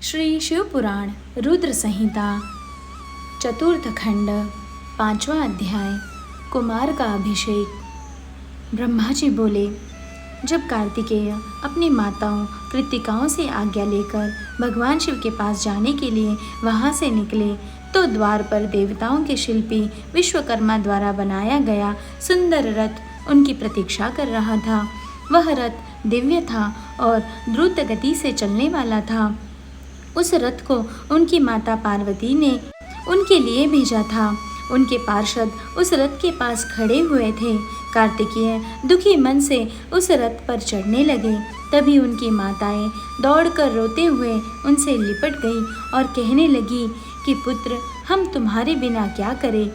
श्री शिवपुराण रुद्र संहिता चतुर्थ खंड 5वां अध्याय कुमार का अभिषेक। ब्रह्मा जी बोले, जब कार्तिकेय अपनी माताओं कृतिकाओं से आज्ञा लेकर भगवान शिव के पास जाने के लिए वहां से निकले तो द्वार पर देवताओं के शिल्पी विश्वकर्मा द्वारा बनाया गया सुंदर रथ उनकी प्रतीक्षा कर रहा था। वह रथ दिव्य था और द्रुत गति से चलने वाला था। उस रथ को उनकी माता पार्वती ने उनके लिए भेजा था। उनके पार्षद उस रथ के पास खड़े हुए थे। कार्तिकेय दुखी मन से उस रथ पर चढ़ने लगे। तभी उनकी माताएं दौड़कर रोते हुए उनसे लिपट गई और कहने लगी कि पुत्र, हम तुम्हारे बिना क्या करें।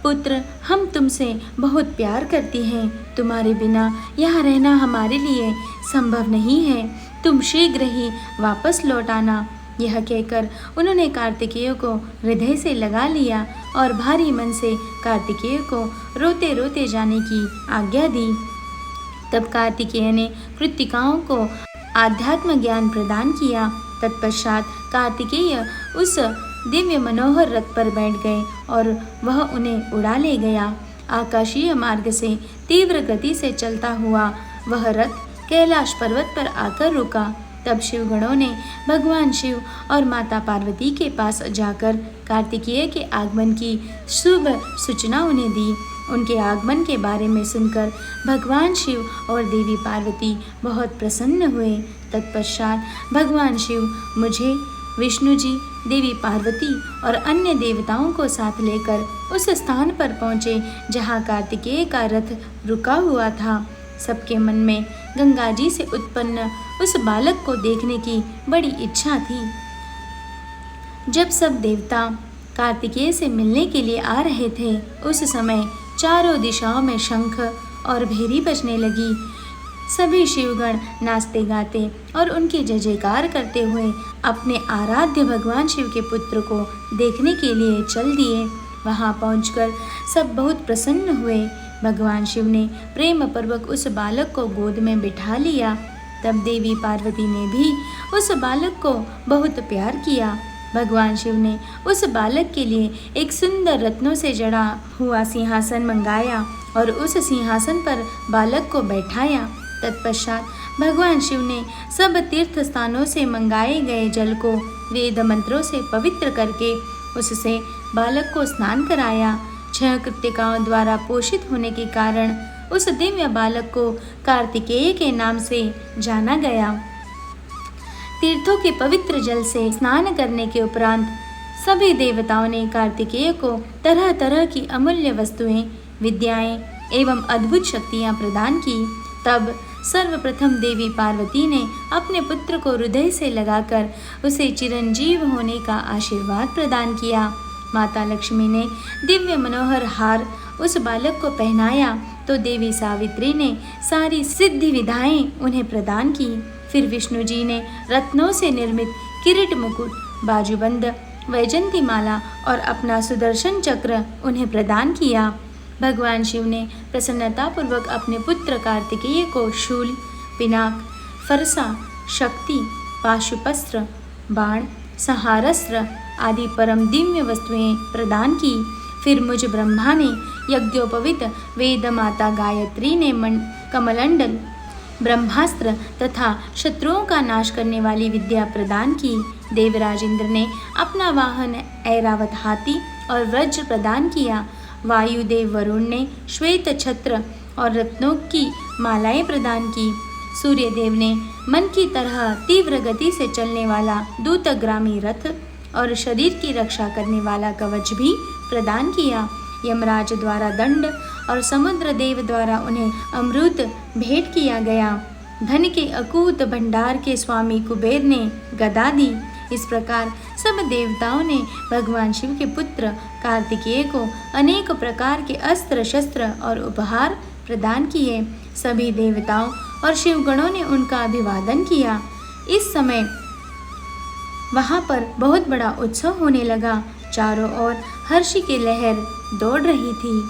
पुत्र, हम तुमसे बहुत प्यार करती हैं। तुम्हारे बिना यहाँ रहना हमारे लिए संभव नहीं है। तुम शीघ्र ही वापस लौट आना। यह कहकर उन्होंने कार्तिकेय को हृदय से लगा लिया और भारी मन से कार्तिकेय को रोते रोते जाने की आज्ञा दी। तब कार्तिकेय ने कृतिकाओं को आध्यात्म ज्ञान प्रदान किया। तत्पश्चात कार्तिकेय उस दिव्य मनोहर रथ पर बैठ गए और वह उन्हें उड़ा ले गया। आकाशीय मार्ग से तीव्र गति से चलता हुआ वह रथ कैलाश पर्वत पर आकर रुका। तब शिवगणों ने भगवान शिव और माता पार्वती के पास जाकर कार्तिकेय के आगमन की शुभ सूचना उन्हें दी। उनके आगमन के बारे में सुनकर भगवान शिव और देवी पार्वती बहुत प्रसन्न हुए। तत्पश्चात भगवान शिव मुझे, विष्णु जी, देवी पार्वती और अन्य देवताओं को साथ लेकर उस स्थान पर पहुँचे जहाँ कार्तिकेय का रथ रुका हुआ था। सबके मन में गंगा जी से उत्पन्न उस बालक को देखने की बड़ी इच्छा थी। जब सब देवता कार्तिकेय से मिलने के लिए आ रहे थे, उस समय चारों दिशाओं में शंख और भेरी बजने लगी। सभी शिवगण नाचते गाते और उनकी जय जयकार करते हुए अपने आराध्य भगवान शिव के पुत्र को देखने के लिए चल दिए। वहां पहुंचकर सब बहुत प्रसन्न हुए। भगवान शिव ने प्रेम पूर्वक उस बालक को गोद में बिठा लिया। तब देवी पार्वती ने भी उस बालक को बहुत प्यार किया। भगवान शिव ने उस बालक के लिए एक सुंदर रत्नों से जड़ा हुआ सिंहासन मंगाया और उस सिंहासन पर बालक को बैठाया। तत्पश्चात भगवान शिव ने सब तीर्थ स्थानों से मंगाए गए जल को वेद मंत्रों से पवित्र करके उससे बालक को स्नान कराया। 6 कृतिकाओं द्वारा पोषित होने के कारण उस दिव्य बालक को कार्तिकेय के नाम से जाना गया। तीर्थों के पवित्र जल से स्नान करने के उपरांत सभी देवताओं ने कार्तिकेय को तरह तरह की अमूल्य वस्तुएं, विद्याएं एवं अद्भुत शक्तियां प्रदान की। तब सर्वप्रथम देवी पार्वती ने अपने पुत्र को हृदय से लगाकर उसे चिरंजीव होने का आशीर्वाद प्रदान किया। माता लक्ष्मी ने दिव्य मनोहर हार उस बालक को पहनाया तो देवी सावित्री ने सारी सिद्धि विधाएं उन्हें प्रदान की। फिर विष्णु जी ने रत्नों से निर्मित किरीट, मुकुट, बाजूबंद, वैजंती माला और अपना सुदर्शन चक्र उन्हें प्रदान किया। भगवान शिव ने प्रसन्नतापूर्वक अपने पुत्र कार्तिकेय को शूल, पिनाक, फरसा, शक्ति, पाशुपस्त्र, बाण, संहारस्त्र आदि परम दिव्य वस्तुएं प्रदान की। फिर मुझ ब्रह्मा ने यज्ञोपवित वेद माता गायत्री ने कमलंडल, ब्रह्मास्त्र तथा शत्रुओं का नाश करने वाली विद्या प्रदान की। देवराज इंद्र ने अपना वाहन ऐरावत हाथी और वज्र प्रदान किया। वायुदेव वरुण ने श्वेत छत्र और रत्नों की मालाएं प्रदान की। सूर्यदेव ने मन की तरह तीव्र गति से चलने वाला दूतग्रामी रथ और शरीर की रक्षा करने वाला कवच भी प्रदान किया। यमराज द्वारा दंड और समुद्र देव द्वारा उन्हें अमृत भेंट किया गया। धन के अकूत भंडार के स्वामी कुबेर ने गदा दी। इस प्रकार सब देवताओं ने भगवान शिव के पुत्र कार्तिकेय को अनेक प्रकार के अस्त्र शस्त्र और उपहार प्रदान किए। सभी देवताओं और शिवगणों ने उनका अभिवादन किया। इस समय वहां पर बहुत बड़ा उत्सव होने लगा। चारों ओर हर्ष की लहर दौड़ रही थी।